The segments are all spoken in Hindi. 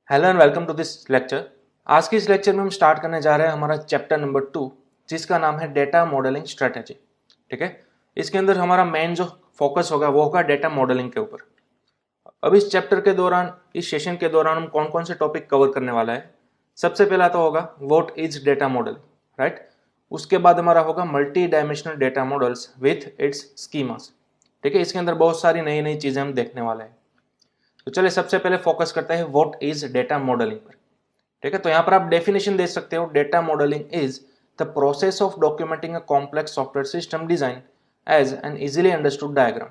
Hello and welcome to this lecture. आज की इस लेक्चर में हम स्टार्ट करने जा रहे हैं हमारा चैप्टर नंबर 2, जिसका नाम है डेटा मॉडलिंग स्ट्रेटेजी। ठीक है, इसके अंदर हमारा मेन जो फोकस होगा वो होगा डेटा मॉडलिंग के ऊपर। अब इस चैप्टर के दौरान, इस सेशन के दौरान हम कौन कौन से टॉपिक कवर करने वाला है। सबसे पहला तो होगा what is data model, right. उसके बाद हमारा होगा multi dimensional data models with its schemas. ठीक है, इसके अंदर बहुत सारी नई नई चीजें हम देखने वाले हैं। तो चलिए सबसे पहले फोकस करते हैं व्हाट इज डेटा मॉडलिंग पर। ठीक है, तो यहां पर आप डेफिनेशन दे सकते हो। Data modelling is the process of documenting a complex software system design as an easily understood diagram.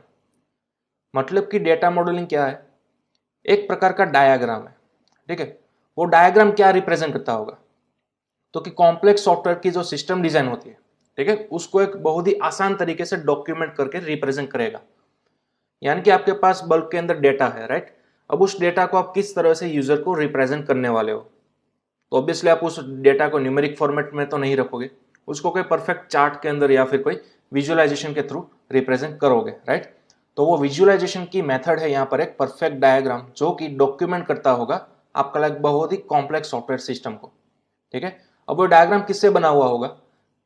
मतलब कि डेटा मॉडलिंग क्या है? एक प्रकार का डायग्राम है। ठीक है, वो डायग्राम क्या रिप्रेजेंट करता होगा? तो कि कॉम्प्लेक्स सॉफ्टवेयर की जो सिस्टम डिजाइन होती है, ठीक है, उसको एक बहुत ही आसान तरीके से डॉक्यूमेंट करके रिप्रेजेंट करेगा। यानी कि आपके पास बल्क के अंदर डेटा है, राइट। अब उस डेटा को आप किस तरह से यूजर को रिप्रेजेंट करने वाले हो? तो ऑब्वियसली आप उस डेटा को न्यूमेरिक फॉर्मेट में तो नहीं रखोगे, उसको कोई परफेक्ट चार्ट के अंदर या फिर कोई विजुअलाइजेशन के थ्रू रिप्रेजेंट करोगे, राइट। तो वो विजुअलाइजेशन की मेथड है यहाँ पर एक परफेक्ट डायग्राम, जो कि डॉक्यूमेंट करता होगा आपका एक बहुत ही कॉम्प्लेक्स सॉफ्टवेयर सिस्टम को। ठीक है, अब वो डायग्राम किससे बना हुआ होगा?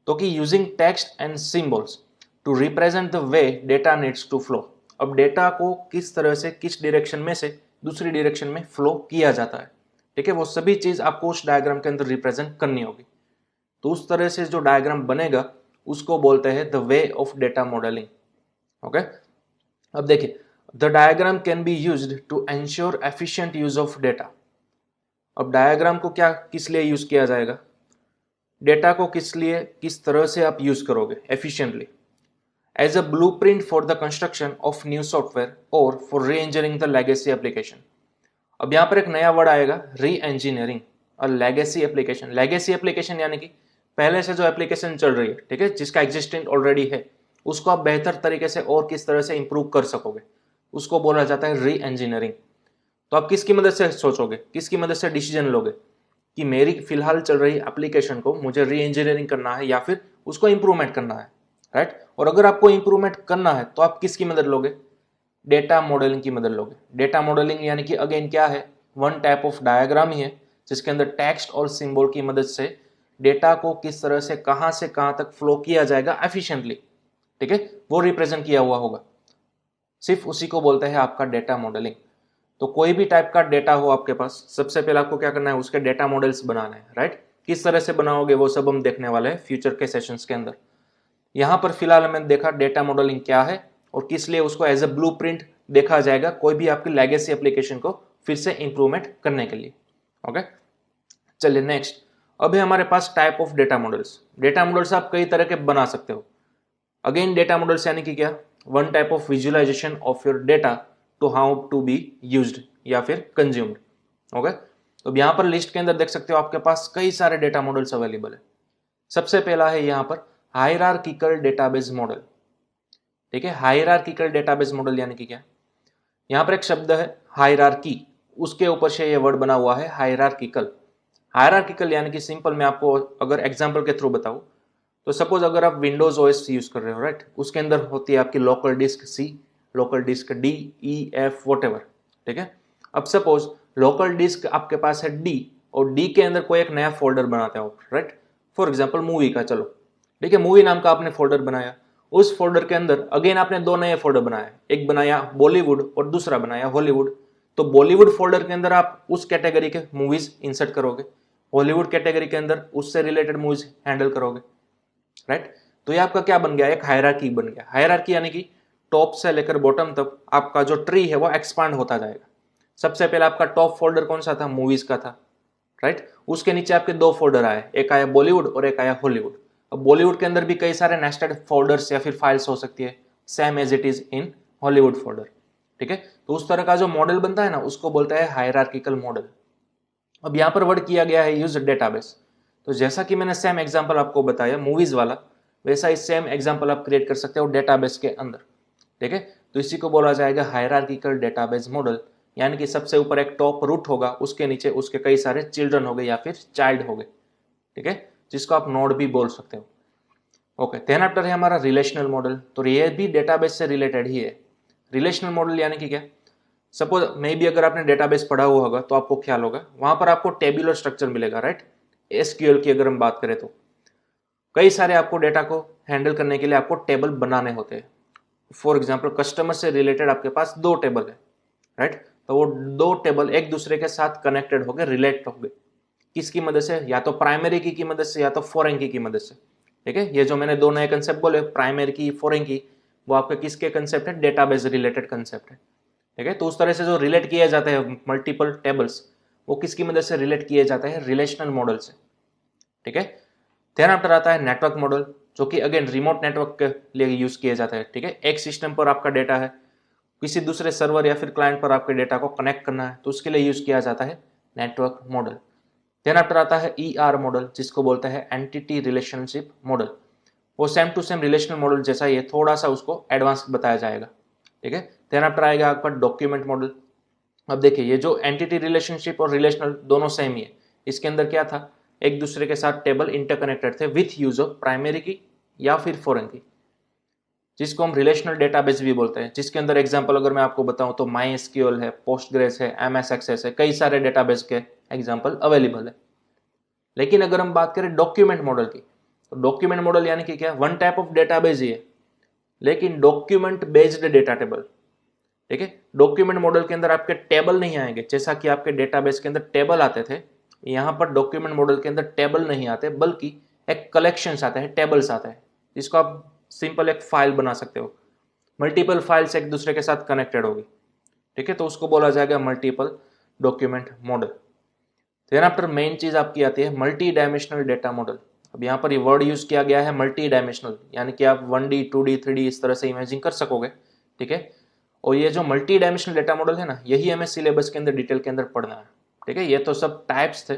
तो कि using text and symbols to represent the way data needs to flow. अब डेटा को किस तरह से, किस डायरेक्शन में से दूसरी डायरेक्शन में फ्लो किया जाता है, ठीक है, वो सभी चीज आपको उस डायग्राम के अंदर रिप्रेजेंट करनी होगी। तो उस तरह से जो डायग्राम बनेगा उसको बोलते हैं the way of data modelling. Okay, अब देखिए, the diagram can be used to ensure efficient use of data. अब डायग्राम को क्या, किस लिए यूज किया जाएगा? डेटा को किस लिए, किस तरह से आप यूज करोगे efficiently? As a blueprint for the construction of new software और for re engineering the legacy application. अब यहां पर एक नया वर्ड आएगा, री इंजीनियरिंग और लेगेसी एप्लीकेशन। लेगेसी एप्लीकेशन यानी कि पहले से जो एप्लीकेशन चल रही है, ठीक है, जिसका एग्जिस्टेंट ऑलरेडी है, उसको आप बेहतर तरीके से और किस तरह से इंप्रूव कर सकोगे, उसको बोला जाता है री इंजीनियरिंग। तो आप किसकी मदद से सोचोगे, किसकी मदद से डिसीजन लोगे कि मेरी फिलहाल चल रही एप्लीकेशन को मुझे री इंजीनियरिंग करना है या फिर उसको इंप्रूवमेंट करना है, राइट। और अगर आपको इंप्रूवमेंट करना है तो आप किसकी मदद लोगे? डेटा मॉडलिंग की मदद लोगे। डेटा मॉडलिंग यानी कि अगेन क्या है? वन टाइप ऑफ डायग्राम ही है, जिसके अंदर टेक्स्ट और सिंबल की मदद से डेटा को किस तरह से कहां तक फ्लो किया जाएगा एफिशिएंटली, ठीक है, वो रिप्रेजेंट किया हुआ होगा। सिर्फ उसी को बोलते हैं आपका डेटा मॉडलिंग। तो कोई भी टाइप का डेटा हो आपके पास, सबसे पहले आपको क्या करना है? उसके डेटा मॉडल्स बनाना है, राइट। किस तरह से बनाओगे वो सब हम देखने वाले हैं फ्यूचर के सेशंस के अंदर। यहां पर फिलहाल हमने देखा डेटा मॉडलिंग क्या है और किस लिए उसको एज ए ब्लूप्रिंट देखा जाएगा कोई भी आपकी लेगेसी एप्लीकेशन को फिर से इंप्रूवमेंट करने के लिए। ओके, चलिए नेक्स्ट। अब है हमारे पास type of data models. Data models आप कई तरह के बना सकते हो। अगेन डेटा मॉडल्स यानी कि क्या? One type of visualisation of your data to how to be used या फिर कंज्यूम्ड। ओके, तो यहां पर लिस्ट के अंदर देख सकते हो आपके पास कई सारे डेटा मॉडल्स अवेलेबल है। सबसे पहला है यहाँ पर हायरार्किकल डेटाबेस मॉडल। ठीक है, हायरार्किकल डेटाबेस मॉडल यानी कि क्या? यहाँ पर एक शब्द है हायरार्की, उसके ऊपर से ये वर्ड बना हुआ है हायरार्किकल। हायरार्किकल यानी कि सिंपल मैं आपको अगर एग्जांपल के थ्रू बताऊं, तो सपोज अगर आप विंडोज ओएस यूज कर रहे हो, राइट, उसके अंदर होती है आपकी local disk C, local disk D, E, F, whatever. ठीक है, अब सपोज लोकल डिस्क आपके पास है डी और डी के अंदर कोई एक नया फोल्डर बनाते हो, राइट, फॉर एग्जाम्पल मूवी का, चलो ठीक है, मूवी नाम का आपने फोल्डर बनाया। उस फोल्डर के अंदर अगेन आपने दो नए फोल्डर बनाए, एक बनाया बॉलीवुड और दूसरा बनाया हॉलीवुड। तो बॉलीवुड फोल्डर के अंदर आप उस कैटेगरी के मूवीज इंसर्ट करोगे, हॉलीवुड कैटेगरी के अंदर उससे रिलेटेड मूवीज हैंडल करोगे, राइट। तो ये आपका क्या बन गया? एक हायरार्की बन गया। हायरार्की यानी कि टॉप से लेकर बॉटम तक आपका जो ट्री है वो एक्सपांड होता जाएगा। सबसे पहले आपका टॉप फोल्डर कौन सा था? मूवीज का था, राइट। उसके नीचे आपके दो फोल्डर आए, एक आया बॉलीवुड और एक आया हॉलीवुड। अब बॉलीवुड के अंदर भी कई सारे नेस्टेड फोल्डर्स या फिर फाइल्स हो सकती है, same as it is in Hollywood folder. ठीक है, तो उस तरह का जो मॉडल बनता है ना, उसको बोलता है हायरार्किकल मॉडल। अब यहां पर वर्ड किया गया है यूज डेटाबेस। तो जैसा कि मैंने सेम एग्जांपल आपको बताया मूवीज वाला, वैसा ही सेम एग्जांपल आप क्रिएट कर सकते हो डेटाबेस के अंदर। ठीक है, तो इसी को बोला जाएगा हायरार्किकल डेटाबेस मॉडल। यानी कि सबसे ऊपर एक टॉप रूट होगा, उसके नीचे उसके कई सारे चिल्ड्रन हो गए या फिर चाइल्ड हो गए, ठीक है, जिसको आप नोड भी बोल सकते हो। ओके, देन आफ्टर है हमारा रिलेशनल मॉडल। तो ये भी डेटाबेस से रिलेटेड ही है। रिलेशनल मॉडल यानी कि क्या? सपोज मे भी अगर आपने डेटाबेस पढ़ा हुआ होगा तो आपको ख्याल होगा, वहां पर आपको टेबुलर स्ट्रक्चर मिलेगा, राइट। एसक्यूएल की अगर हम बात करें तो कई सारे आपको डेटा को हैंडल करने के लिए आपको टेबल बनाने होते हैं। फॉर एग्जाम्पल कस्टमर से रिलेटेड आपके पास 2 टेबल है, राइट। तो वो 2 टेबल एक दूसरे के साथ कनेक्टेड हो गए, रिलेट हो गए, किसकी मदद से, या तो प्राइमरी की मदद से या तो फॉरेन की मदद से। ठीक है, ये जो मैंने 2 नए कंसेप्ट बोले, प्राइमरी की, फॉरेन की, वो आपके किसके कंसेप्ट है, डेटाबेस रिलेटेड कंसेप्ट है। ठीक है, तो उस तरह से जो रिलेट किए जाते हैं मल्टीपल टेबल्स, वो किसकी मदद से रिलेट किए जाते हैं, रिलेशनल मॉडल से। ठीक है, देन आफ्टर आता है नेटवर्क मॉडल, जो कि अगेन रिमोट नेटवर्क के लिए यूज किया जाता है। ठीक है, एक सिस्टम पर आपका डेटा है, किसी दूसरे सर्वर या फिर क्लाइंट पर आपके डेटा को कनेक्ट करना है, तो उसके लिए यूज किया जाता है नेटवर्क मॉडल। देन आफ्टर आता है ER मॉडल, जिसको बोलते हैं एंटिटी रिलेशनशिप मॉडल। वो same to same relational model जैसा ही है, थोड़ा सा उसको एडवांस बताया जाएगा। ठीक है, देन आफ्टर आएगा आपका डॉक्यूमेंट मॉडल। अब देखिए, ये जो एंटिटी रिलेशनशिप और रिलेशनल दोनों सेम ही है, इसके अंदर क्या था, एक दूसरे के साथ टेबल इंटरकनेक्टेड थे विथ यूज ऑफ प्राइमरी की या फिर फॉरेन की, जिसको हम रिलेशनल डेटाबेस भी बोलते हैं। जिसके अंदर एग्जांपल अगर मैं आपको बताऊं तो MySQL है, पोस्टग्रेस है, MS एक्सेस है, कई सारे डेटाबेस के एग्जांपल अवेलेबल है। लेकिन अगर हम बात करें डॉक्यूमेंट मॉडल की, तो डॉक्यूमेंट मॉडल यानी कि क्या, वन टाइप ऑफ डेटाबेस ही है, लेकिन डॉक्यूमेंट बेस्ड डेटा टेबल। ठीक है, डॉक्यूमेंट मॉडल के अंदर आपके टेबल नहीं आएंगे, जैसा कि आपके डेटाबेस के अंदर टेबल आते थे, यहाँ पर डॉक्यूमेंट मॉडल के अंदर टेबल नहीं आते, बल्कि एक कलेक्शंस आता है, टेबल्स आता है, जिसको आप सिंपल एक फाइल बना सकते हो, मल्टीपल फाइल्स एक दूसरे के साथ कनेक्टेड होगी। ठीक है, तो उसको बोला जाएगा multiple document model. Then after main चीज आपकी आती है मल्टी डायमेंशनल डेटा मॉडल। अब यहाँ पर ये वर्ड यूज किया गया है मल्टी डायमेंशनल, यानी कि आप 1D 2D 3D इस तरह से इमेजिन कर सकोगे। ठीक है, और ये जो मल्टी डायमेंशनल डेटा मॉडल है ना, यही हमें सिलेबस के अंदर डिटेल के अंदर पढ़ना है। ठीक है, ये तो सब टाइप्स थे,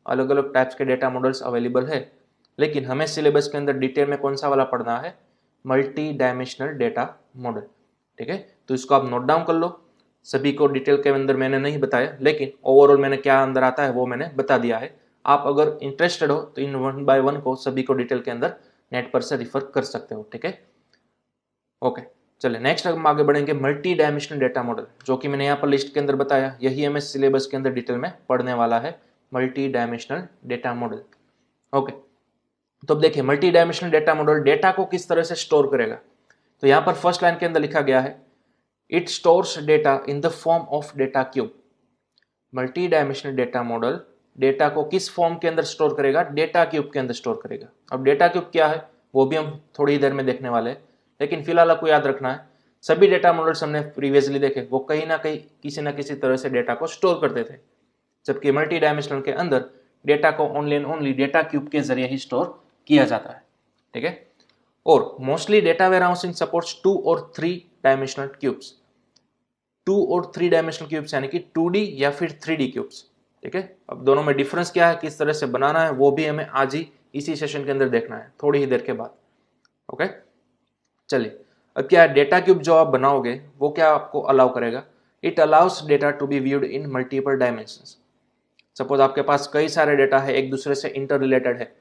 अलग अलग टाइप्स के डेटा मॉडल्स अवेलेबल है, लेकिन हमें सिलेबस के अंदर डिटेल में कौन सा वाला पढ़ना है, मल्टी डायमेंशनल डेटा मॉडल। ठीक है, तो इसको आप नोट डाउन कर लो। सभी को डिटेल के अंदर मैंने नहीं बताया, लेकिन ओवरऑल मैंने क्या अंदर आता है वो मैंने बता दिया है। आप अगर इंटरेस्टेड हो तो इन 1 by 1 को सभी को डिटेल के अंदर नेट पर से रिफर कर सकते हो। ठीक है, ओके, चलिए नेक्स्ट हम आगे बढ़ेंगे मल्टी डायमेंशनल डेटा मॉडल, जो कि मैंने यहाँ पर लिस्ट के अंदर बताया, यही हमें सिलेबस के अंदर डिटेल में पढ़ने वाला है, multi dimensional data model. Okay, तो अब देखिए multi dimensional data model data को किस तरह से स्टोर करेगा। तो यहाँ पर फर्स्ट लाइन के अंदर लिखा गया है, it stores data in the form of data cube. Multi dimensional data model data को किस फॉर्म के अंदर स्टोर करेगा, डेटा क्यूब के अंदर स्टोर करेगा। अब डेटा क्यूब क्या है वो भी हम थोड़ी देर में देखने वाले हैं, लेकिन फिलहाल आपको याद रखना है, सभी डेटा मॉडल्स हमने प्रीवियसली देखे, वो कहीं ना कहीं किसी ना किसी तरह से डेटा को स्टोर करते थे, जबकि मल्टी डायमेंशनल के अंदर डेटा को only and only data cube के जरिए ही स्टोर किया जाता है। ठीक है, और मोस्टली डेटा वेयरहाउसिंग सपोर्ट्स 2 और 3 डायमेंशनल क्यूब्स। 2 और 3 डायमेंशनल क्यूब्स यानी कि 2D या फिर 3D क्यूब्स। ठीक है, अब दोनों में डिफरेंस क्या है, किस तरह से बनाना है, वो भी हमें आज ही इसी सेशन के अंदर देखना है, थोड़ी ही देर के बाद। ओके, चलिए अब क्या है, डेटा क्यूब जो आप बनाओगे वो क्या आपको अलाउ करेगा, it allows data to be viewed in multiple dimensions. Suppose आपके पास कई सारे डेटा है, एक दूसरे से इंटर रिलेटेड है,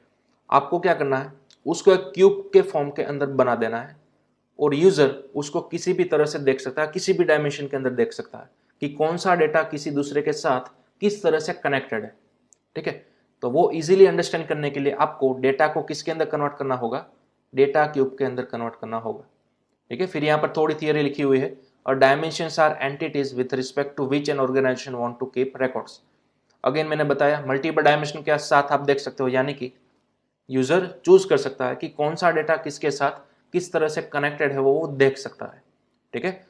आपको क्या करना है, उसको एक क्यूब के फॉर्म के अंदर बना देना है, और यूजर उसको किसी भी तरह से देख सकता है, किसी भी डायमेंशन के अंदर देख सकता है कि कौन सा डेटा किसी दूसरे के साथ किस तरह से कनेक्टेड है। ठीक है, तो वो इजीली अंडरस्टैंड करने के लिए आपको डेटा को किसके अंदर कन्वर्ट करना होगा, डेटा क्यूब के अंदर कन्वर्ट करना होगा। ठीक है, फिर यहाँ पर थोड़ी थियरी लिखी हुई है, और dimensions are entities with respect to which an organisation want to keep records. Again मैंने बताया मल्टीपल डायमेंशन के साथ आप देख सकते हो, यानी कि यूजर चूज कर सकता है कि कौन सा डेटा किसके साथ किस तरह से कनेक्टेड है, वो देख सकता है। ठीक है,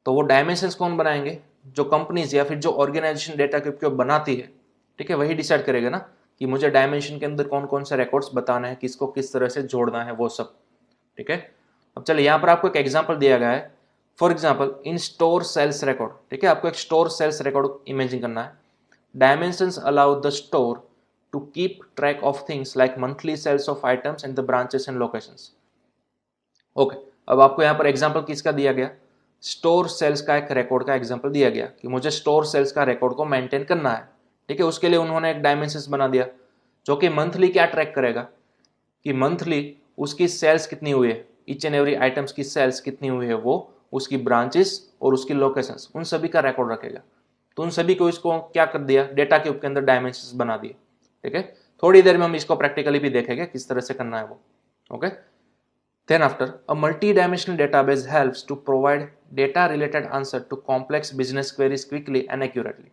तो वो डायमेंशंस कौन बनाएंगे, जो कंपनीज या फिर जो ऑर्गेनाइजेशन डेटा क्यूब को बनाती है। ठीक है, वही डिसाइड करेगा ना कि मुझे डायमेंशन के अंदर कौन कौन से रिकॉर्ड्स बताना है, किसको किस तरह से जोड़ना है, वो सब। ठीक है, अब चलिए यहाँ पर आपको एक एग्जाम्पल दिया गया है, for example in store sales record. ठीक है, आपको एक स्टोर सेल्स रिकॉर्ड इमेजिन करना है। Dimensions allow the store to keep track of things like monthly sales of items and the branches and locations. Okay, अब आपको यहाँ पर एग्जांपल किसका दिया गया, स्टोर सेल्स का एक रिकॉर्ड का एग्जांपल दिया गया कि मुझे स्टोर सेल्स का रिकॉर्ड को मेंटेन करना है। ठीक है, उसके लिए उन्होंने एक डायमेंशंस बना दिया, जो कि मंथली क्या ट्रैक करेगा कि मंथली उसकी सेल्स कितनी हुई है, ईच एंड एवरी आइटम्स की सेल्स कितनी हुई है, वो उसकी ब्रांचेस और उसकी लोकेशंस, उन सभी का रिकॉर्ड रखेगा। तो उन सभी को इसको क्या कर दिया, डेटा क्यूब के अंदर डायमेंशंस बना दिए। ठीक है, थोड़ी देर में हम इसको प्रैक्टिकली भी देखेंगे किस तरह से करना है वो। Okay, then after a multi-dimensional database helps to provide data related answer to complex business queries quickly and accurately।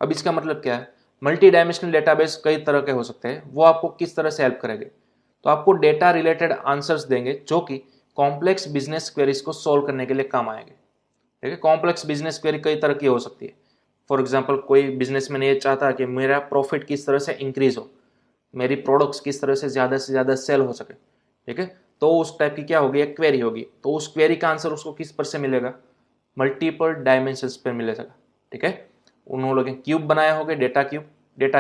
अब इसका मतलब क्या है, मल्टी डायमेंशनल डेटाबेस कई तरह के हो सकते हैं, वो आपको किस तरह से हेल्प करेंगे, तो आपको डेटा रिलेटेड आंसर्स देंगे जो कि कॉम्प्लेक्स बिजनेस क्वेरीज को सोल्व करने के लिए काम आएंगे। ठीक है, कॉम्प्लेक्स बिजनेस क्वेरी कई तरह की हो सकती है। फॉर एग्जाम्पल, कोई बिजनेसमैन ये चाहता है कि मेरा प्रॉफिट किस तरह से इंक्रीज हो, मेरी प्रोडक्ट्स किस तरह से ज़्यादा सेल हो सके। ठीक है, तो उस टाइप की क्या होगी, एक क्वेरी होगी। तो उस क्वेरी का आंसर उसको किस पर से मिलेगा, मल्टीपल डायमेंशंस पर मिलेगा। ठीक है, उन्होंने क्यूब बनाया होगा, डेटा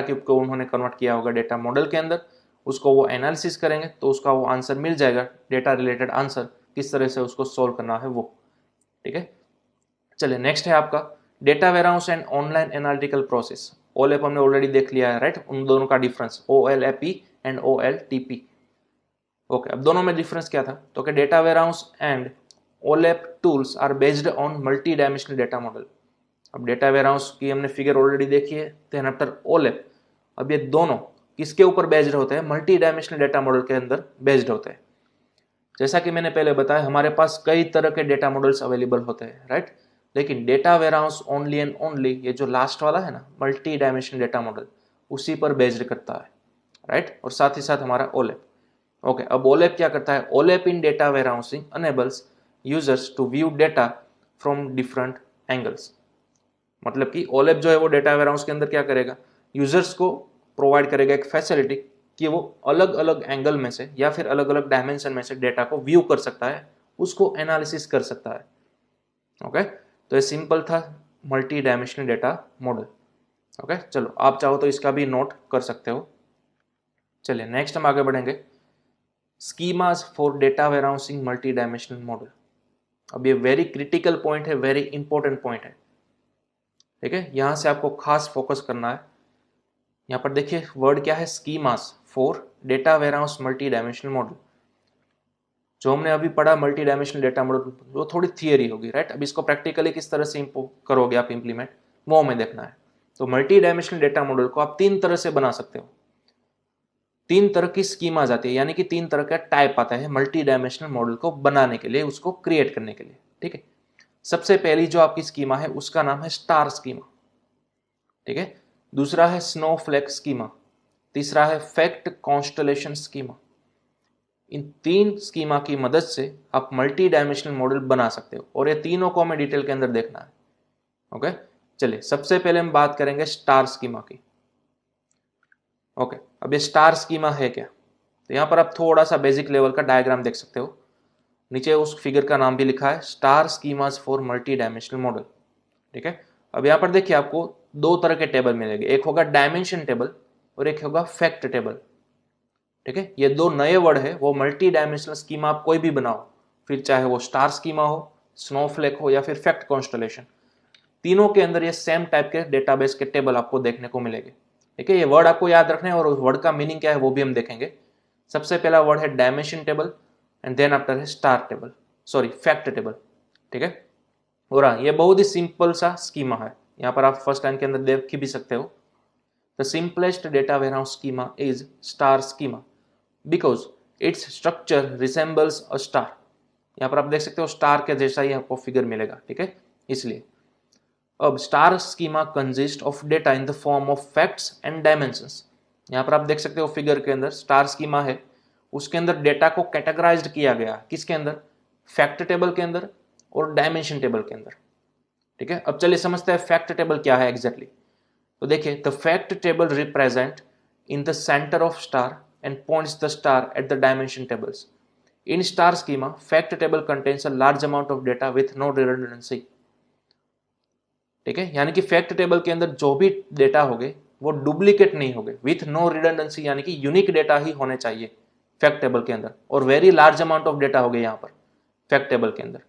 क्यूब को उन्होंने कन्वर्ट किया होगा डेटा मॉडल के अंदर, उसको वो एनालिसिस करेंगे तो उसका वो आंसर मिल जाएगा, डेटा रिलेटेड आंसर किस तरह से उसको सोल्व करना है वो। ठीक है, चलिए नेक्स्ट है आपका data warehouse and online analytical process. OLAP हमने ऑलरेडी देख लिया है, राइट, उन दोनों का difference OLAP and OLTP। Okay, अब दोनों में डिफरेंस क्या था, तो कि data warehouse and OLAP tools are based on multi dimensional data model. अब डेटा वेयरहाउस की हमने फिगर ऑलरेडी देखी है, देन आफ्टर OLAP। अब ये दोनों किसके ऊपर बेस्ड होते हैं, मल्टी डायमेंशनल डेटा मॉडल के अंदर बेस्ड होते हैं। जैसा कि मैंने पहले बताया, हमारे पास कई तरह के डेटा मॉडल्स अवेलेबल होते हैं, राइट, लेकिन data warehouse only and only ये जो लास्ट वाला है ना, मल्टी डायमेंशनल डेटा मॉडल, उसी पर बेस्ड करता है, राइट, और साथ ही साथ हमारा OLAP। ओके, अब OLAP क्या करता है, OLAP in data warehousing enables users to view data from different angles. मतलब कि OLAP जो है वो डेटा वेयरहाउस के अंदर क्या करेगा, यूजर्स को प्रोवाइड करेगा एक फैसिलिटी कि वो अलग अलग एंगल में से या फिर अलग अलग डायमेंशन में से डेटा को व्यू कर सकता है, उसको एनालिसिस कर सकता है। ओके, तो ये सिंपल था multi dimensional data model. Okay, चलो आप चाहो तो इसका भी नोट कर सकते हो। चलिए नेक्स्ट हम आगे बढ़ेंगे, schemas for data warehousing multi dimensional model. अब ये वेरी क्रिटिकल पॉइंट है, वेरी इंपॉर्टेंट पॉइंट है। ठीक है, यहां से आपको खास फोकस करना है। यहाँ पर देखिए वर्ड क्या है, schemas for data warehouse multi dimensional model. जो हमने अभी पढ़ा मल्टी डायमेंशनल डेटा मॉडल, वो थोड़ी थियरी होगी, राइट। अब इसको प्रैक्टिकली किस तरह से करोगे आप इम्प्लीमेंट, वो हमें देखना है। तो मल्टी डायमेंशनल डेटा मॉडल को आप तीन तरह से बना सकते हो। तीन तरह की स्कीमा आती है, यानी कि तीन तरह का टाइप आता है मल्टी डायमेंशनल मॉडल को बनाने के लिए, उसको क्रिएट करने के लिए। ठीक है, सबसे पहली जो आपकी स्कीमा है उसका नाम है स्टार स्कीमा। ठीक है, दूसरा है स्नोफ्लेक स्कीमा, तीसरा है फैक्ट कॉन्स्टलेशन स्कीमा। इन तीन स्कीमा की मदद से आप मल्टी डायमेंशनल मॉडल बना सकते हो, और ये तीनों को हमें डिटेल के अंदर देखना है। ओके, चलिए सबसे पहले हम बात करेंगे स्टार स्कीमा की। ओके, अब ये स्टार स्कीमा है क्या, तो यहाँ पर आप थोड़ा सा बेसिक लेवल का डायग्राम देख सकते हो। नीचे उस फिगर का नाम भी लिखा है, star schemas for multi dimensional model. ठीक है, अब यहाँ पर देखिए आपको दो तरह के टेबल मिलेंगे, एक होगा डायमेंशन टेबल और एक होगा फैक्ट टेबल। ठीक है, ये दो नए वर्ड है, वो मल्टी डायमेंशनल स्कीमा आप कोई भी बनाओ, फिर चाहे वो स्टार स्कीमा हो, स्नोफ्लेक हो या फिर फैक्ट कॉन्स्टलेशन, तीनों के अंदर ये सेम टाइप के डेटाबेस के टेबल आपको देखने को मिलेंगे। ठीक है, ये वर्ड आपको याद रखने हैं और वर्ड का मीनिंग क्या है वो भी हम देखेंगे। सबसे पहला वर्ड है dimension table and then after है star table, sorry fact table. ठीक है, और हाँ, ये बहुत ही सिंपल सा स्कीमा है, यहाँ पर आप फर्स्ट लाइन के अंदर देख भी सकते हो। The simplest data warehouse schema is star schema because its structure resembles a star. यहाँ पर आप देख सकते हो स्टार के जैसा ही आपको फिगर मिलेगा। ठीक है, इसलिए अब star schema consist of data in the form of facts and dimensions. यहाँ पर आप देख सकते हो फिगर के अंदर स्टार स्कीमा है, उसके अंदर डेटा को कैटेगराइज्ड किया गया, किसके अंदर, फैक्ट टेबल के अंदर और डायमेंशन टेबल के अंदर। ठीक है, अब चलिए समझते हैं फैक्ट टेबल क्या है एग्जैक्टली। तो देखिए, the fact table represent in the centre of star and points the star at the dimension tables. In star schema fact table contains a large amount of data with no redundancy. ठीक है, यानी कि फैक्ट टेबल के अंदर जो भी डेटा होंगे वो डुप्लीकेट नहीं होंगे, विथ नो रिडंडेंसी, यानी कि यूनिक डेटा ही होने चाहिए फैक्ट टेबल के अंदर, और very large amount of data हो गए यहाँ पर फैक्ट टेबल के अंदर।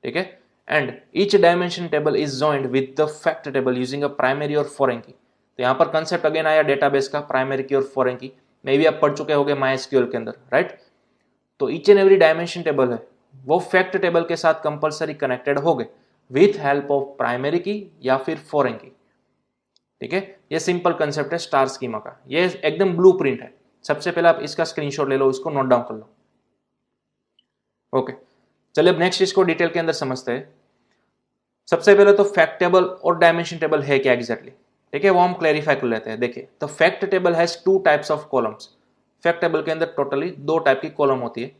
ठीक है, and each dimension table is joined with the fact table using a primary और फॉरेन की। तो यहाँ पर कंसेप्ट अगेन आया डेटाबेस का, प्राइमरी की और फॉरेन की, मे भी आप पढ़ चुके होंगे MySQL के अंदर, राइट। तो each and every dimension table है वो फैक्ट टेबल के साथ कंपलसरी कनेक्टेड हो गए विथ हेल्प ऑफ प्राइमरी की या फिर फॉरेन की। ठीक है, ये सिंपल कंसेप्ट है स्टार स्कीमा का, ये एकदम ब्लूप्रिंट है। सबसे पहले आप इसका स्क्रीनशॉट ले लो, इसको नोट डाउन कर लो। ओके, चलिए अब नेक्स्ट इसको डिटेल के अंदर समझते हैं। सबसे पहले तो फैक्ट टेबल और डायमेंशन टेबल है क्या एग्जैक्टली, ठीक है, वो हम क्लैरिफाई कर लेते हैं। देखिए, तो fact table has two types of columns. Fact table के अंदर टोटली दो टाइप की कॉलम होती है,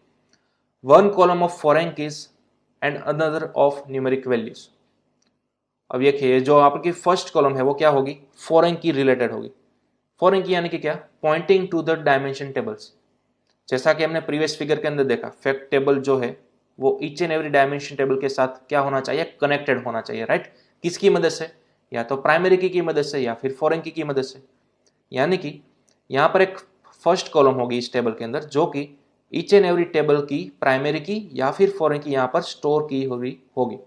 one column of foreign keys and another of numeric values. अब देखिए, जो आपकी फर्स्ट कॉलम है वो क्या होगी, फॉरेन की रिलेटेड होगी। फॉरेन की यानी कि क्या, pointing to the dimension tables. जैसा कि हमने प्रीवियस फिगर के अंदर देखा, फैक्ट टेबल जो है वो each and every dimension table के साथ क्या होना चाहिए, कनेक्टेड होना चाहिए, राइट। किसकी मदद से, या तो प्राइमरी की मदद से या फिर फॉरेन की मदद से। यानी कि यहाँ पर एक फर्स्ट कॉलम होगी इस टेबल के अंदर जो कि ईच एंड एवरी टेबल की प्राइमरी की या फिर फॉरेन की यहाँ पर स्टोर की हुई होगी।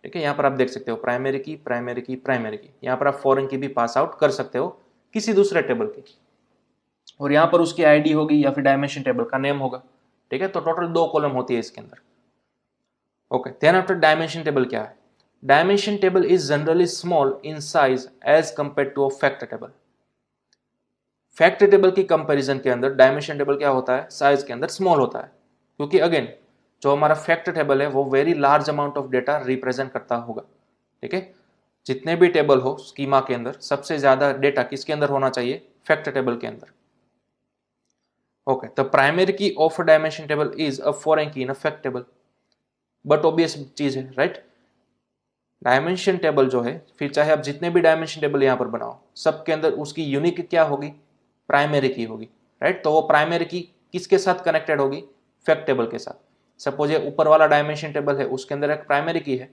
ठीक है, यहाँ पर आप देख सकते हो प्राइमरी की, प्राइमरी की, प्राइमरी की, यहाँ पर आप फॉरेन की भी पास आउट कर सकते हो किसी दूसरे टेबल की, और यहाँ पर उसकी आईडी होगी या फिर डायमेंशन टेबल का नेम होगा। ठीक है, तो टोटल दो कॉलम होती है इसके अंदर। Okay, then after dimension table क्या है, dimension table is generally small in size as compare to a fact table. Fact table की कंपैरिजन के अंदर डायमेंशन टेबल क्या होता है, साइज के अंदर स्मॉल होता है, क्योंकि अगेन जो हमारा फैक्ट टेबल है वो very large amount of data represent करता होगा। ठीक है, जितने भी टेबल हो स्कीमा के अंदर सबसे ज्यादा डेटा किसके अंदर होना चाहिए, फैक्ट टेबल के अंदर। Okay, the primary key of a dimension table is a foreign key in a fact table, but obvious चीज है, राइट। डायमेंशन टेबल जो है, फिर चाहे आप जितने भी डायमेंशन टेबल यहां पर बनाओ सबके अंदर उसकी यूनिक क्या होगी, प्राइमरी की होगी, राइट। तो वो प्राइमरी की किसके साथ कनेक्टेड होगी, फैक्ट टेबल के साथ। सपोज ये ऊपर वाला डायमेंशन टेबल है उसके अंदर एक प्राइमरी की है,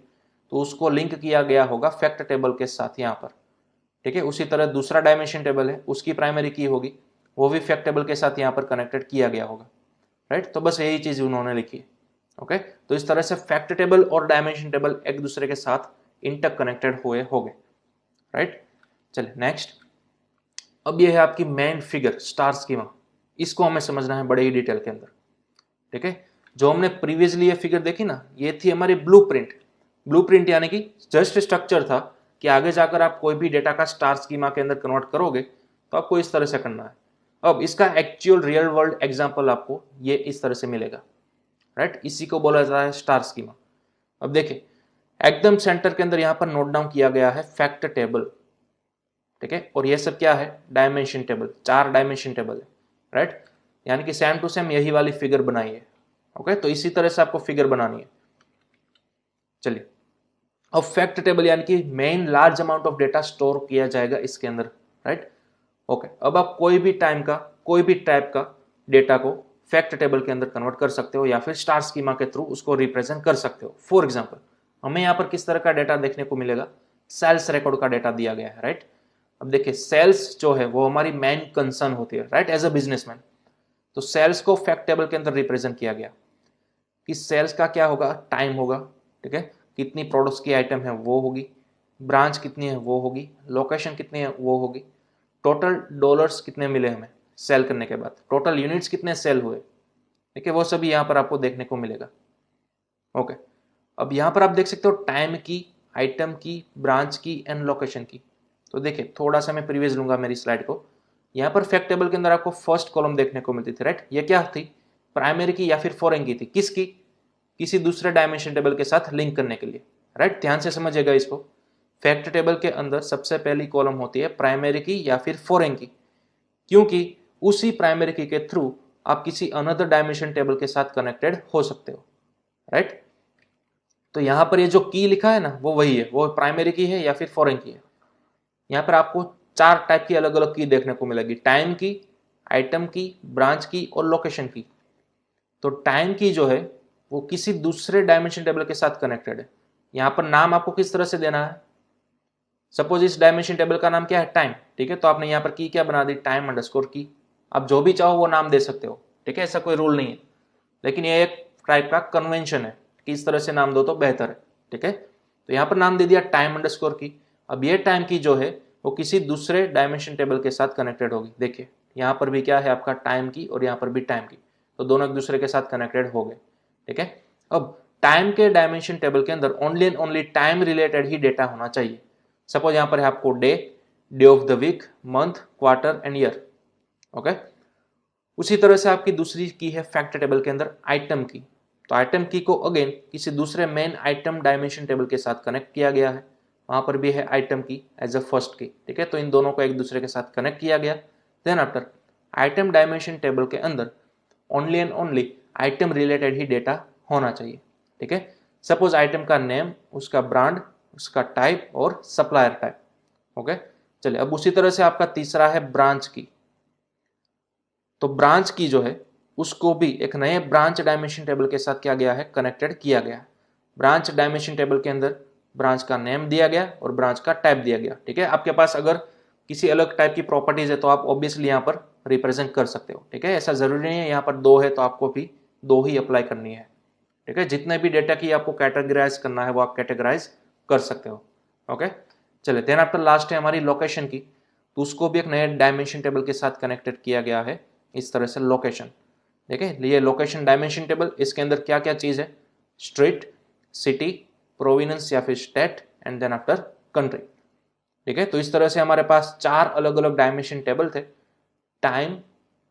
तो उसको लिंक किया गया होगा फैक्ट टेबल के साथ यहाँ पर। ठीक है, उसी तरह दूसरा डायमेंशन टेबल है उसकी प्राइमरी की होगी, वो भी फैक्ट टेबल के साथ यहाँ पर कनेक्टेड किया गया होगा, राइट। तो बस यही चीज उन्होंने लिखी है। ओके, तो इस तरह से फैक्ट टेबल और डायमेंशन टेबल एक दूसरे के साथ इंटर कनेक्टेड हुए होंगे, राइट। चलिए नेक्स्ट, अब ये है आपकी मेन फिगर स्टार स्कीमा, इसको हमें समझना है बड़े ही डिटेल के अंदर। ठीक है, जो हमने प्रीवियसली ये फिगर देखी ना, ये थी हमारी ब्लूप्रिंट। ब्लूप्रिंट यानी कि जस्ट स्ट्रक्चर था कि आगे जाकर आप कोई भी डेटा का स्टार स्कीमा के अंदर कन्वर्ट करोगे तो आपको इस तरह से करना है। अब इसका एक्चुअल रियल वर्ल्ड एग्जांपल आपको ये इस तरह से मिलेगा, राइट। इसी को बोला जाता है स्टार स्कीमा। अब देखिए, एकदम सेंटर के अंदर यहां पर नोट डाउन किया गया है फैक्ट टेबल। ठीक है, और ये सब क्या है, डायमेंशन टेबल, 4 डायमेंशन टेबल है, राइट। यानी कि सेम टू सेम यही वाली फिगर बनाई है। ओके, तो इसी तरह से आपको फिगर बनानी है। चलिए, अब फैक्ट टेबल यानी कि main large amount of data store किया जाएगा इसके अंदर, राइट। ओके, अब आप कोई भी टाइम का कोई भी टाइप का डेटा को फैक्ट टेबल के अंदर कन्वर्ट कर सकते हो या फिर स्टार स्कीमा के थ्रू उसको रिप्रेजेंट कर सकते हो। फॉर एग्जांपल, हमें यहाँ पर किस तरह का डेटा देखने को मिलेगा, सेल्स रिकॉर्ड का डेटा दिया गया है, राइट। अब देखिए, सेल्स जो है वो हमारी मेन कंसर्न होती है, राइट, एज अ बिजनेसमैन। तो सेल्स को फैक्ट टेबल के अंदर रिप्रेजेंट किया गया कि सेल्स का क्या होगा, टाइम होगा। ठीक है, कितनी प्रोडक्ट्स की आइटम है वो होगी, ब्रांच कितनी है वो होगी, लोकेशन कितनी है वो होगी, टोटल डॉलर्स कितने मिले हमें सेल करने के बाद, टोटल यूनिट्स कितने सेल हुए। ठीक है, वो सभी यहाँ पर आपको देखने को मिलेगा। ओके, अब यहाँ पर आप देख सकते हो टाइम की, आइटम की, ब्रांच की एंड लोकेशन की। तो देखिए, थोड़ा सा मैं प्रीवियस लूंगा मेरी स्लाइड को। यहाँ पर फैक्ट टेबल के अंदर आपको फर्स्ट कॉलम देखने को मिलती थी, राइट। ये क्या थी, प्राइमरी की या फिर फॉरेन की थी, किसकी, किसी दूसरे डायमेंशन टेबल के साथ लिंक करने के लिए, राइट। ध्यान से समझिएगा इसको, फैक्ट टेबल के अंदर सबसे पहली कॉलम होती है प्राइमरी की या फिर फॉरेन की, क्योंकि उसी प्राइमरी की के थ्रू आप किसी अनदर डायमेंशन टेबल के साथ कनेक्टेड हो सकते हो, राइट। तो यहां पर ये जो की लिखा है ना वो वही है, वो प्राइमरी की है या फिर फॉरेन की है। यहाँ पर आपको 4 टाइप की अलग अलग की देखने को मिलेगी, टाइम की, आइटम की, ब्रांच की और लोकेशन की। तो टाइम की जो है वो किसी दूसरे डायमेंशन टेबल के साथ कनेक्टेड है। यहाँ पर नाम आपको किस तरह से देना है, सपोज इस डायमेंशन टेबल का नाम क्या है, टाइम। ठीक है, तो आपने यहाँ पर की क्या बना दी, टाइम अंडरस्कोर की। आप जो भी चाहो वो नाम दे सकते हो, ठीक है, ऐसा कोई रूल नहीं है, लेकिन ये एक टाइप का कन्वेंशन है कि इस तरह से नाम दो तो बेहतर है। ठीक है, तो यहाँ पर नाम दे दिया टाइम अंडरस्कोर की। अब ये टाइम की जो है वो किसी दूसरे डायमेंशन टेबल के साथ कनेक्टेड होगी। देखिए, यहाँ पर भी क्या है आपका टाइम की और यहाँ पर भी टाइम की, तो दोनों एक दूसरे के साथ कनेक्टेड हो गए। ठीक है, अब टाइम के डायमेंशन टेबल के अंदर only and only time related ही डेटा होना चाहिए। सपोज यहाँ पर है आपको day of the week, month, quarter and year. Okay, उसी तरह से आपकी दूसरी की है फैक्ट टेबल के अंदर आइटम की। तो आइटम की को अगेन किसी दूसरे मेन आइटम डायमेंशन टेबल के साथ कनेक्ट किया गया है, वहां पर भी है आइटम की एज अ फर्स्ट की। ठीक है, तो इन दोनों को एक दूसरे के साथ कनेक्ट किया गया। Then after item dimension table के अंदर only and only item related ही डेटा होना चाहिए। ठीक है, सपोज आइटम का नेम, उसका ब्रांड, उसका टाइप और सप्लायर टाइप। ओके, चलिए अब उसी तरह से आपका तीसरा है ब्रांच की। तो ब्रांच की जो है उसको भी एक नए ब्रांच डायमेंशन टेबल के साथ क्या गया है, कनेक्टेड किया गया है। ब्रांच डायमेंशन टेबल के अंदर ब्रांच का नेम दिया गया और ब्रांच का टाइप दिया गया। ठीक है, आपके पास अगर किसी अलग टाइप की प्रॉपर्टीज है तो आप ऑब्वियसली यहाँ पर रिप्रेजेंट कर सकते हो। ठीक है, ऐसा जरूरी नहीं है यहाँ पर दो है तो आपको भी दो ही अप्लाई करनी है। ठीक है, जितने भी डेटा की आपको कैटेगराइज करना है वो आप कैटेगराइज कर सकते हो। ओके, चलिए देन आफ्टर लास्ट है हमारी लोकेशन की। तो उसको भी एक नए डायमेंशन टेबल के साथ कनेक्टेड किया गया है इस तरह से लोकेशन। देखिए ये लोकेशन डायमेंशन टेबल, इसके अंदर क्या क्या चीज है, स्ट्रीट, सिटी, प्रोविनेंस या फिर state and then after country. ठीक है, तो इस तरह से हमारे पास चार अलग अलग डायमेंशन टेबल थे, time,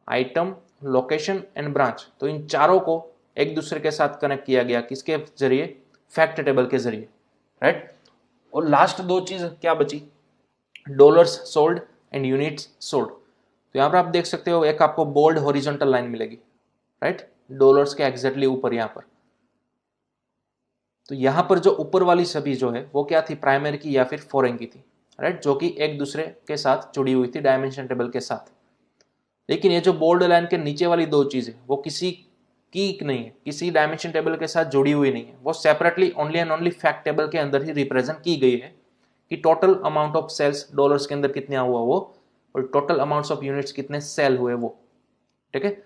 item, location and branch. तो इन चारों को एक दूसरे के साथ कनेक्ट किया गया, किसके जरिए, फैक्ट टेबल के जरिए, राइट। और लास्ट दो चीज क्या बची, dollars sold and units sold. तो यहां पर आप देख सकते हो एक आपको बोल्ड हॉरिजॉन्टल लाइन मिलेगी, राइट, डॉलर्स के एग्जैक्टली ऊपर यहां पर। तो यहां पर जो ऊपर वाली सभी जो है वो क्या थी, प्राइमरी की या फिर फॉरेन की थी, राइट, जो कि एक दूसरे के साथ जुड़ी हुई थी डायमेंशन टेबल के साथ। लेकिन ये जो बोल्ड लाइन के नीचे वाली दो चीजें वो किसी की नहीं है, किसी डायमेंशन टेबल के साथ जुड़ी हुई नहीं है, वो separately only and only fact table के अंदर ही रिप्रेजेंट की गई है कि total amount of sales dollars के अंदर कितना हुआ वो, और टोटल अमाउंट्स ऑफ यूनिट्स कितने सेल हुए वो। ठीक है,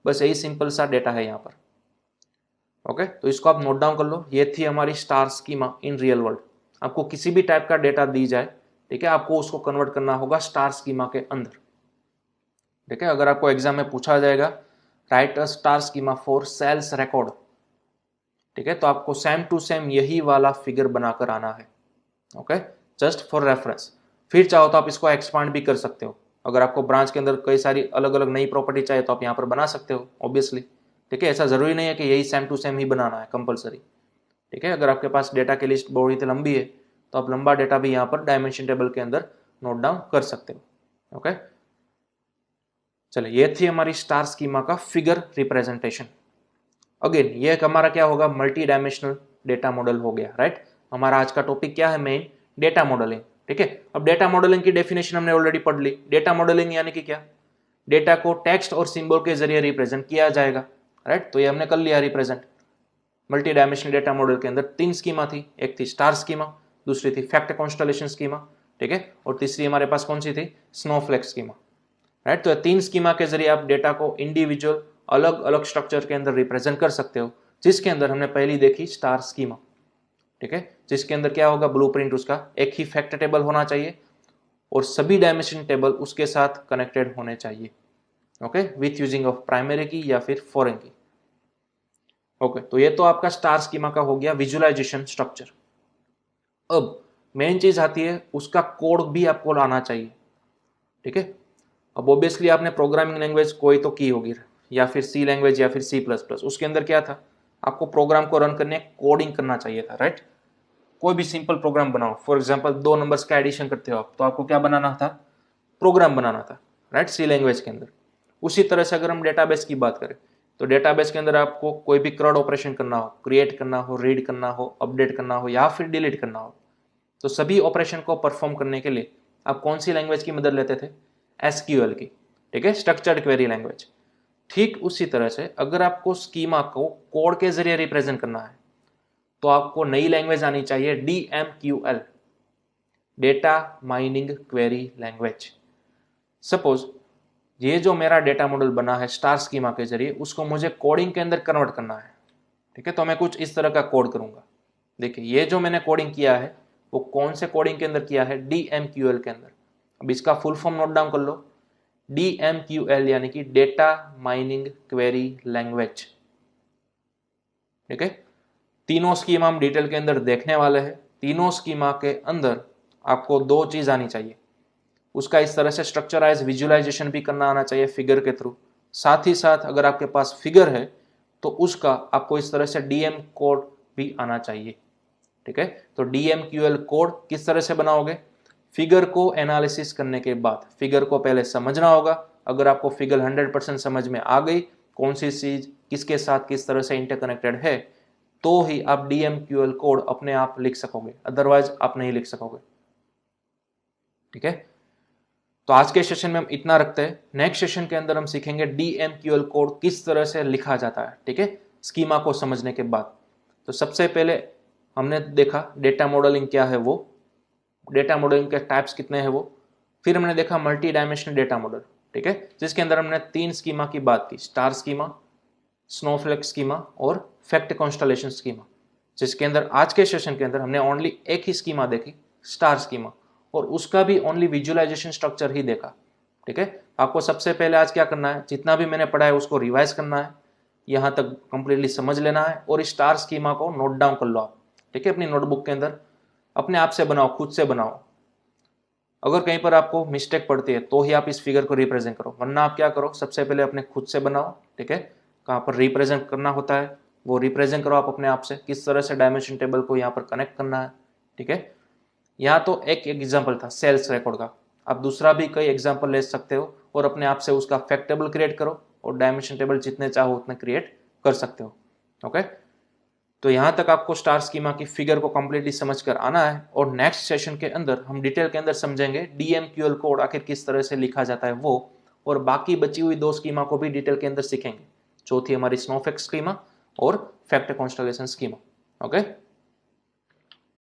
बस यही सिंपल सा डेटा है यहाँ पर। ओके, तो इसको आप नोट डाउन कर लो। ये थी हमारी star schema in real world. आपको किसी भी टाइप का डेटा दी जाए, ठीक है, आपको उसको कन्वर्ट करना होगा स्टार स्कीमा के अंदर। ठीक है, अगर आपको एग्जाम में पूछा जाएगा write a star schema for sales record, ठीक है, तो आपको सेम टू सेम यही वाला फिगर बनाकर आना है। Okay, just for reference. फिर चाहो तो आप इसको एक्सपांड भी कर सकते हो। अगर आपको ब्रांच के अंदर कई सारी अलग अलग नई प्रॉपर्टी चाहिए तो आप यहाँ पर बना सकते हो ऑब्वियसली। ठीक है, ऐसा जरूरी नहीं है कि यही सेम टू सेम ही बनाना है कंपलसरी। ठीक है, अगर आपके पास डेटा की लिस्ट बहुत ही लंबी है तो आप लंबा डेटा भी यहाँ पर डायमेंशन टेबल के अंदर नोट डाउन कर सकते हो। ओके, चलिए ये थी हमारी स्टार स्कीमा का फिगर रिप्रेजेंटेशन। अगेन ये एक हमारा क्या होगा, मल्टी डायमेंशनल डेटा मॉडल हो गया, राइट। हमारा आज का टॉपिक क्या है, मेन डेटा मॉडलिंग। ठीक है, अब डेटा मॉडलिंग की डेफिनेशन हमने ऑलरेडी पढ़ ली। डेटा मॉडलिंग यानी कि क्या, डेटा को टेक्स्ट और सिंबल के जरिए रिप्रेजेंट किया जाएगा, राइट। तो ये हमने कर लिया represent. Multi dimensional data model के अंदर तीन स्कीमा थी, एक थी स्टार स्कीमा, दूसरी थी फैक्ट कॉन्स्टलेशन स्कीमा, ठीक है, और तीसरी हमारे पास कौन सी थी, स्नोफ्लेक स्कीमा, राइट। तो तीन स्कीमा के जरिए आप डेटा को इंडिविजुअल अलग अलग स्ट्रक्चर के अंदर रिप्रेजेंट कर सकते हो, जिसके अंदर हमने पहली देखी स्टार स्कीमा। ठीक है, जिसके अंदर क्या होगा, ब्लूप्रिंट उसका एक ही फैक्ट टेबल होना चाहिए और सभी डायमेंशन टेबल उसके साथ कनेक्टेड होने चाहिए। Okay, with using of primary की या फिर फॉरेन की। ओके, तो ये तो आपका स्टार स्कीमा का हो गया विजुअलाइजेशन स्ट्रक्चर। अब मेन चीज आती है, उसका कोड भी आपको लाना चाहिए। ठीक है, अब ऑब्वियसली आपने प्रोग्रामिंग लैंग्वेज कोई तो की होगी, या फिर सी लैंग्वेज या फिर C++। उसके अंदर क्या था, आपको प्रोग्राम को रन करने कोडिंग करना चाहिए था, राइट। कोई भी सिंपल प्रोग्राम बनाओ, फॉर एग्जांपल दो नंबर्स का एडिशन करते हो आप, तो आपको क्या बनाना था, प्रोग्राम बनाना था, राइट, सी लैंग्वेज के अंदर। उसी तरह से अगर हम डेटाबेस की बात करें तो डेटाबेस के अंदर आपको कोई भी क्रॉड ऑपरेशन करना हो, क्रिएट करना हो, रीड करना हो, अपडेट करना हो या फिर डिलीट करना हो, तो सभी ऑपरेशन को परफॉर्म करने के लिए आप कौन सी लैंग्वेज की मदद लेते थे, SQL की। ठीक है, स्ट्रक्चर्ड क्वेरी लैंग्वेज। ठीक उसी तरह से अगर आपको स्कीमा को कोड के जरिए रिप्रेजेंट करना है तो आपको नई लैंग्वेज आनी चाहिए, DMQL, data mining query language. Suppose ये जो मेरा डेटा मॉडल बना है स्टार स्कीमा के जरिए, उसको मुझे कोडिंग के अंदर कन्वर्ट करना है। ठीक है, तो मैं कुछ इस तरह का कोड करूंगा। देखिए ये जो मैंने कोडिंग किया है वो कौन से कोडिंग के अंदर किया है, DMQL के अंदर। अब इसका फुल फॉर्म नोट डाउन कर लो, DMQL यानी कि डेटा माइनिंग क्वेरी लैंग्वेज। ठीक है, तीनों स्कीमा हम डिटेल के अंदर देखने वाले हैं। तीनों स्कीमा के अंदर आपको दो चीज आनी चाहिए, उसका इस तरह से स्ट्रक्चराइज विजुअलाइजेशन भी करना आना चाहिए फिगर के थ्रू। साथ ही साथ अगर आपके पास फिगर है तो उसका आपको इस तरह से डीएम कोड भी आना चाहिए। ठीक है, तो डीएमक्यूएल कोड किस तरह से बनाओगे? फिगर को एनालिसिस करने के बाद फिगर को पहले समझना होगा। अगर आपको फिगर 100% समझ में आ गई, कौन सी चीज किसके साथ किस तरह से इंटरकनेक्टेड है, तो ही आप डीएमक्यूएल कोड अपने आप लिख सकोगे, अदरवाइज आप नहीं लिख सकोगे। ठीक है, तो आज के सेशन में हम इतना रखते हैं। नेक्स्ट सेशन के अंदर हम सीखेंगे डीएमक्यूएल कोड किस तरह से लिखा जाता है। ठीक है, स्कीमा को समझने के बाद। तो सबसे पहले हमने देखा डेटा मॉडलिंग क्या है, वो डेटा मॉडलिंग के टाइप्स कितने हैं वो। फिर हमने देखा मल्टी डायमेंशनल डेटा मॉडल। ठीक है, जिसके अंदर हमने 3 स्कीमा की बात की, स्टार स्कीमा, स्नोफ्लेक स्कीमा और फैक्ट कॉन्स्टलेशन स्कीमा। जिसके अंदर आज के सेशन के अंदर हमने ओनली एक ही स्कीमा देखी, स्टार स्कीमा, और उसका भी ओनली विजुअलाइजेशन स्ट्रक्चर ही देखा। ठीक है, आपको सबसे पहले आज क्या करना है, जितना भी मैंने पढ़ा है उसको रिवाइज करना है, यहाँ तक कंप्लीटली समझ लेना है, और स्टार स्कीमा को नोट डाउन कर लो आप। ठीक है, अपनी नोटबुक के अंदर अपने आप से बनाओ, खुद से बनाओ। अगर कहीं पर आपको मिस्टेक पड़ती है तो ही आप इस फिगर को रिप्रेजेंट करो, वरना आप क्या करो, सबसे पहले अपने खुद से बनाओ। ठीक है, कहाँ पर रिप्रेजेंट करना होता है वो रिप्रेजेंट करो आप अपने आप से, किस तरह से डायमेंशन टेबल को यहाँ पर कनेक्ट करना है। ठीक है, यहाँ तो एक एग्जाम्पल था सेल्स रिकॉर्ड का, आप दूसरा भी कई एग्जाम्पल ले सकते हो और अपने आप से उसका फैक्ट टेबल क्रिएट करो और डायमेंशन टेबल जितने चाहो उतने क्रिएट कर सकते हो। ओके, तो यहाँ तक आपको स्टार स्कीमा की फिगर को कंप्लीटली समझ कर आना है, और नेक्स्ट सेशन के अंदर हम डिटेल के अंदर समझेंगे डीएमक्यूएल कोड आखिर किस तरह से लिखा जाता है वो, और बाकी बची हुई 2 स्कीमा को भी डिटेल के अंदर सीखेंगे। चौथी हमारी स्नोफ्लेक स्कीमा और फैक्ट कॉन्स्टलेशन स्कीमा। ओके।